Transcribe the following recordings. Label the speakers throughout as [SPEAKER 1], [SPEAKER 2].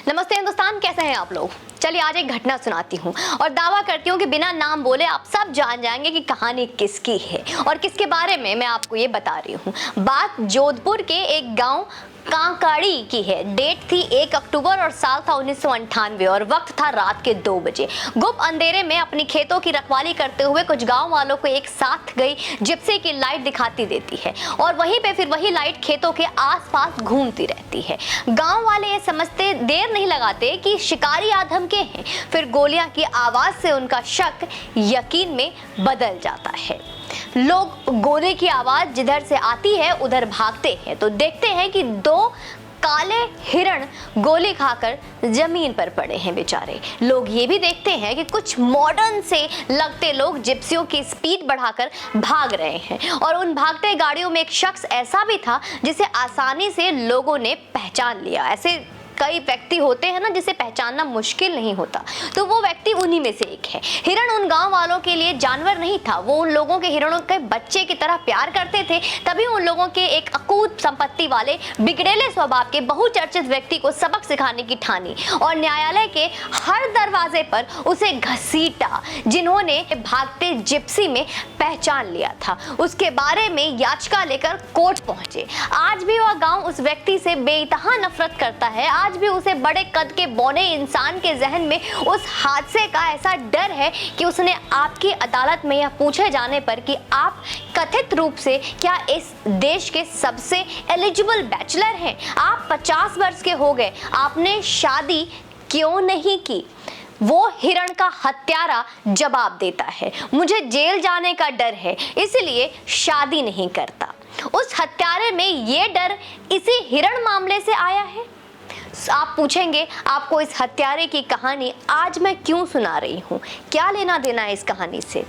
[SPEAKER 1] नमस्ते हिंदुस्तान, कैसे हैं आप लोग। चलिए आज एक घटना सुनाती हूँ और दावा करती हूँ कि बिना नाम बोले आप सब जान जाएंगे कि कहानी किसकी है और किसके बारे में मैं आपको ये बता रही हूँ। बात जोधपुर के एक गांव कांकाड़ी की है। डेट थी 1 अक्टूबर और साल था 1998 और वक्त था रात के 2 बजे। गुप्त अंधेरे में अपनी खेतों की रखवाली करते हुए कुछ गांव वालों को एक साथ गई जिप्सी की लाइट दिखाती देती है और वहीं पे फिर वही लाइट खेतों के आसपास घूमती रहती है। गांव वाले ये समझते देर नहीं लगाते कि शिकारी आदम के हैं। फिर गोलियां की आवाज से उनका शक यकीन में बदल जाता है। लोग गोली की आवाज जिधर से आती है उधर भागते हैं तो देखते हैं कि 2 काले हिरण गोली खाकर जमीन पर पड़े हैं बेचारे। लोग ये भी देखते हैं कि कुछ मॉडर्न से लगते लोग जिप्सियों की स्पीड बढ़ाकर भाग रहे हैं और उन भागते गाड़ियों में एक शख्स ऐसा भी था जिसे आसानी से लोगों ने पहचान लिया। ऐसे कई व्यक्ति होते हैं ना जिसे पहचानना मुश्किल नहीं होता, तो वो व्यक्ति उन्हीं में से एक है। हिरण उन गांव वालों के लिए जानवर नहीं था, वो उन लोगों के हिरणों के बच्चे की तरह प्यार करते थे। तभी उन लोगों के एक अकूत संपत्ति वाले बिगड़ेले स्वभाव के बहुचर्चित व्यक्ति को सबक सिखाने की ठानी और न्यायालय के हर दरवाजे पर उसे घसीटा, जिन्होंने भागते जिप्सी में पहचान लिया था। उसके बारे में याचिका लेकर कोर्ट पहुंचे। आज भी वह गाँव उस व्यक्ति से बेइंतहा नफरत करता है। आज भी उसे बड़े कद के बौने इंसान के जहन में उस हादसे का ऐसा डर है कि उसने आपकी अदालत में यह पूछे जाने पर कि आप कथित रूप से क्या इस देश के सबसे एलिजिबल बैचलर हैं, आप 50 वर्ष के हो गए, आपने शादी क्यों नहीं की। वो हिरण का हत्यारा जवाब देता है, मुझे जेल जाने का डर है इसलिए शादी नहीं करता। उस हत्यारे में ये डर इसी हिरण मामले से आया है। आप पूछेंगे आपको इस हत्यारे की कहानी आज मैं क्यों सुना रही हूँ, क्या लेना देना है इस कहानी से।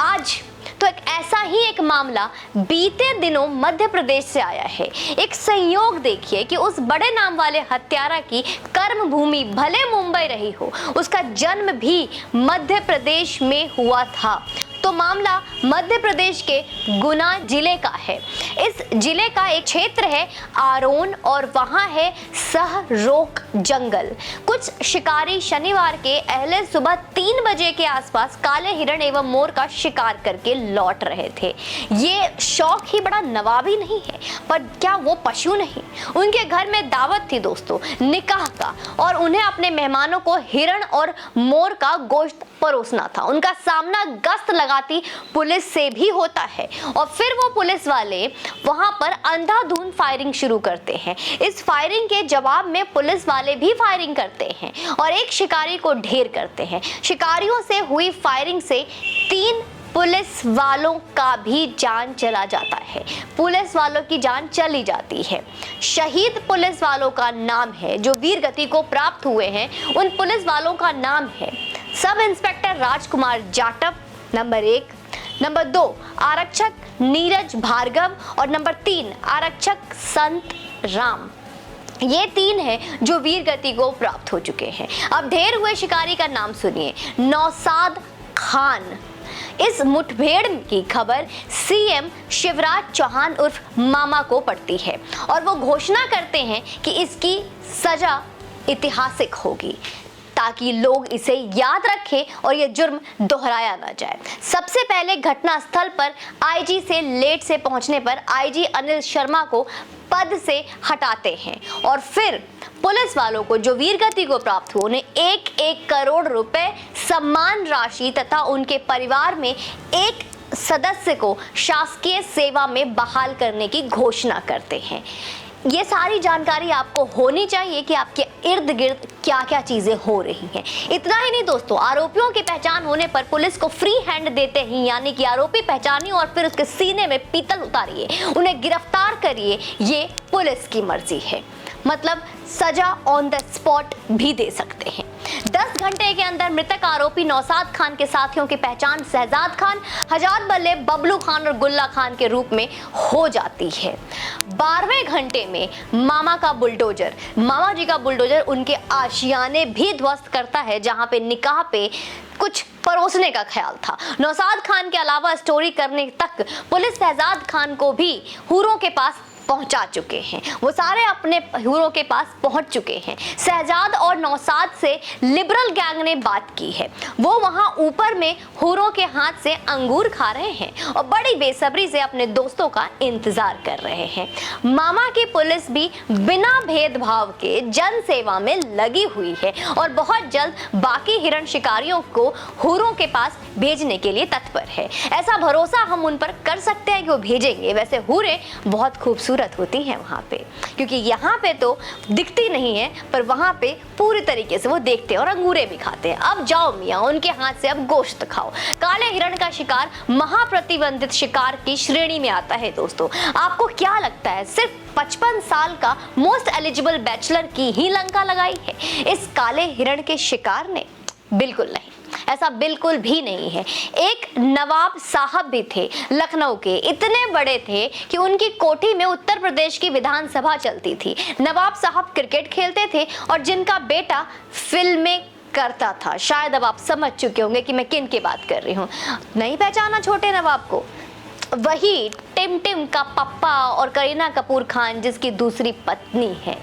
[SPEAKER 1] आज तो एक ऐसा ही एक मामला बीते दिनों मध्य प्रदेश से आया है। एक संयोग देखिए कि उस बड़े नाम वाले हत्यारा की कर्म भूमि भले मुंबई रही हो, उसका जन्म भी मध्य प्रदेश में हुआ था। तो मामला मध्य प्रदेश के गुना जिले का है। इस जिले का एक क्षेत्र है आरोन और वहां है सहरोक जंगल। कुछ शिकारी शनिवार के अहले सुबह 3 बजे के आसपास काले हिरण एवं मोर का शिकार करके लौट रहे थे। ये शौक ही बड़ा नवाबी नहीं है, पर क्या वो पशु नहीं। उनके घर में दावत थी दोस्तों, निकाह का, और उन्हें अपने मेहमानों को हिरण और मोर का गोश्त परोसना था। उनका सामना गश्त लगाती पुलिस से भी होता है और फिर वो पुलिस वाले वहां पर अंधाधुंध फायरिंग शुरू करते हैं। इस फायरिंग के जवाब में पुलिस वाले भी फायरिंग करते हैं और एक शिकारी को ढेर करते हैं। शिकारियों से हुई फायरिंग से 3 पुलिस वालों का भी जान चला जाता है। पुलिस वालों की जान चली जाती है। शहीद पुलिस वालों का नाम है जो वीर गति को प्राप्त हुए हैं, उन पुलिस वालों का नाम है सब इंस्पेक्टर राजकुमार जाटव नंबर 1, नंबर 2 आरक्षक नीरज भार्गव और नंबर 3 आरक्षक संत राम। ये 3 हैं जो वीर गति को प्राप्त हो चुके हैं। अब ढेर हुए शिकारी का नाम सुनिए, नौसाद खान। इस मुठभेड़ की खबर सीएम शिवराज चौहान उर्फ मामा को पड़ती है और वो घोषणा करते हैं कि इसकी सजा ऐतिहासिक होगी ताकि लोग इसे याद रखें और ये जुर्म दोहराया ना जाए। सबसे पहले घटना स्थल पर आईजी से लेट से पहुंचने पर आईजी अनिल शर्मा को पद से हटाते हैं और फिर पुलिस वालों को जो वीर गति को प्राप्त हुए उन्हें 1-1 करोड़ रुपए सम्मान राशि तथा उनके परिवार में एक सदस्य को शासकीय सेवा में बहाल करने की घोषणा करते हैं। ये सारी जानकारी आपको होनी चाहिए कि आपके इर्द गिर्द क्या क्या चीजें हो रही हैं। इतना ही नहीं दोस्तों, आरोपियों की पहचान होने पर पुलिस को फ्री हैंड देते ही, यानी कि आरोपी पहचानिए और फिर उसके सीने में पीतल उतारिए, उन्हें गिरफ्तार करिए, ये पुलिस की मर्जी है। मतलब सजा ऑन द स्पॉट भी दे सकते हैं। 10 घंटे के अंदर मृतक आरोपी नौसाद खान के साथियों की पहचान शहजाद खान, हजात बल्ले, बबलू खान और गुल्ला खान के रूप में हो जाती है। 12वें घंटे में मामा जी का बुलडोजर उनके आशियाने भी ध्वस्त करता है, जहां पे निकाह पे कुछ परोसने का ख्याल था। नौसाद खान के अलावा स्टोरी करने तक पुलिस शहजाद खान को भी हूरों के पास पहुंचा चुके हैं, वो सारे अपने हूरों के पास पहुंच चुके हैं। शहजाद और नौसाद से लिबरल गैंग ने बात की है, वो वहां ऊपर में हूरों के हाथ से अंगूर खा रहे हैं और बड़ी बेसब्री से अपने दोस्तों का इंतजार कर रहे हैं। मामा की पुलिस भी बिना भेदभाव के जन सेवा में लगी हुई है और बहुत जल्द बाकी हिरण शिकारियों को हूरों के पास भेजने के लिए तत्पर है। ऐसा भरोसा हम उन पर कर सकते हैं कि वो भेजेंगे। वैसे हूरें बहुत खूबसूरत होती हैं वहाँ पे, क्योंकि यहाँ पे तो दिखती नहीं है पर वहाँ पे पूरी तरीके से वो देखते हैं और अंगूरे भी खाते हैं। अब जाओ मियाँ, उनके हाथ से अब गोश्त खाओ। काले हिरण का शिकार महाप्रतिबंधित शिकार की श्रेणी में आता है। दोस्तों, आपको क्या लगता है सिर्फ 55 साल का मोस्ट एलिजिबल बैचलर की ही लंका लगाई है इस काले हिरण के शिकार ने? बिल्कुल नहीं, ऐसा बिल्कुल भी नहीं है। एक नवाब साहब भी थे लखनऊ के, इतने बड़े थे कि उनकी कोठी में उत्तर प्रदेश की विधानसभा चलती थी। नवाब साहब क्रिकेट खेलते थे और जिनका बेटा फिल्में करता था। शायद अब आप समझ चुके होंगे कि मैं किन की बात कर रही हूँ। नहीं पहचाना छोटे नवाब को? वही टिम का पप्पा और करीना कपूर खान जिसकी दूसरी पत्नी है।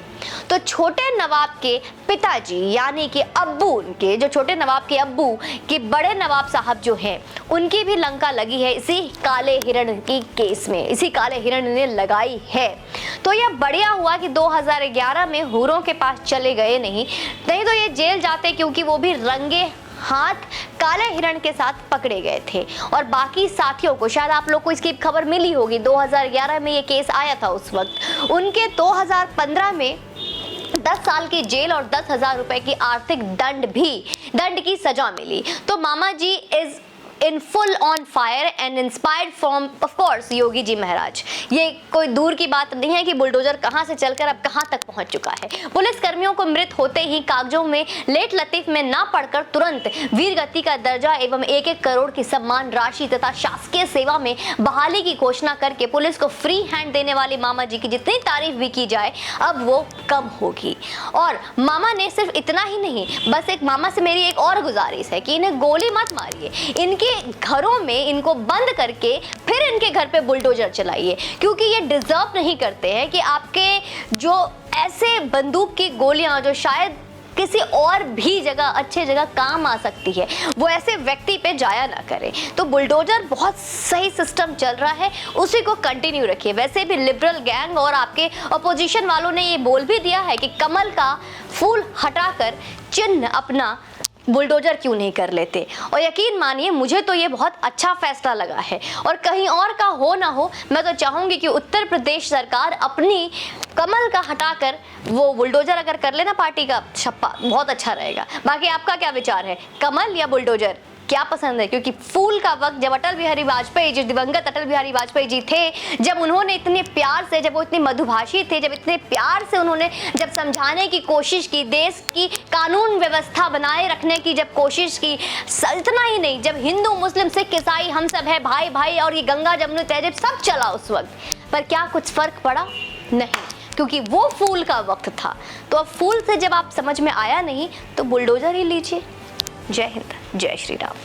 [SPEAKER 1] तो छोटे नवाब के पिताजी यानी कि अब्बू, उनके जो छोटे नवाब के अब्बू के बड़े नवाब साहब जो हैं, उनकी भी लंका लगी है इसी काले हिरण की केस में, इसी काले हिरण ने लगाई है। तो यह बढ़िया हुआ कि 2011 में हूरों के पास चले गए नहीं तो ये जेल जाते, क्योंकि वो भी रंगे हाथ काले हिरण के साथ पकड़े गए थे। और बाकी साथियों को, शायद आप लोग को इसकी खबर मिली होगी, 2011 में ये केस आया था उस वक्त। उनके 2015 में 10 साल की जेल और 10,000 रुपए की आर्थिक दंड की सजा मिली। तो Mama ji is in full on fire and inspired from of course Yogi ji Maharaj. ये कोई दूर की बात नहीं है कि बुलडोजर कहां से चलकर अब कहां तक पहुंच चुका है। पुलिस कर्मियों को मृत होते ही कागजों में लेट लतीफ में ना पढ़कर तुरंत वीर गति का दर्जा एवं 1-1 करोड़ की सम्मान राशि तथा शासकीय सेवा में बहाली की घोषणा करके पुलिस को फ्री हैंड देने वाले मामा जी की जितनी तारीफ भी की जाए अब वो कम होगी। और मामा ने सिर्फ इतना ही नहीं, बस एक मामा से मेरी एक और गुजारिश है कि इन्हें गोली मत मारिए, इनके घरों में इनको बंद करके फिर इनके घर पे बुलडोजर चलाइए, क्योंकि ये डिजर्व नहीं करते हैं कि आपके जो ऐसे बंदूक की गोलियां जो शायद किसी और भी जगह अच्छे जगह काम आ सकती है, वो ऐसे व्यक्ति पे जाया ना करें। तो बुलडोजर बहुत सही सिस्टम चल रहा है, उसी को कंटिन्यू रखिए। वैसे भी लिबरल गैंग और आपके अपोजिशन वालों ने ये बोल भी दिया है कि कमल का फूल हटाकर चिन्ह अपना बुलडोजर क्यों नहीं कर लेते। और यकीन मानिए मुझे तो ये बहुत अच्छा फैसला लगा है, और कहीं और का हो ना हो, मैं तो चाहूंगी कि उत्तर प्रदेश सरकार अपनी कमल का हटाकर वो बुलडोजर अगर कर लेना पार्टी का छप्पा, बहुत अच्छा रहेगा। बाकी आपका क्या विचार है, कमल या बुलडोजर, क्या पसंद है? क्योंकि फूल का वक्त जब अटल बिहारी वाजपेयी जी, दिवंगत अटल बिहारी वाजपेयी जी थे, जब उन्होंने इतने प्यार से, जब वो इतने मधुभाषी थे, जब इतने प्यार से उन्होंने जब समझाने की कोशिश की, देश की कानून व्यवस्था बनाए रखने की जब कोशिश की, इतना ही नहीं, जब हिंदू मुस्लिम सिख ईसाई हम सब है भाई भाई, और ये गंगा जमुना तहजीब सब चला उस वक्त, पर क्या कुछ फर्क पड़ा? नहीं, क्योंकि वो फूल का वक्त था। तो अब फूल से जब आप समझ में आया नहीं तो बुलडोजर ही लीजिए। जय हिंद, जय श्री राम।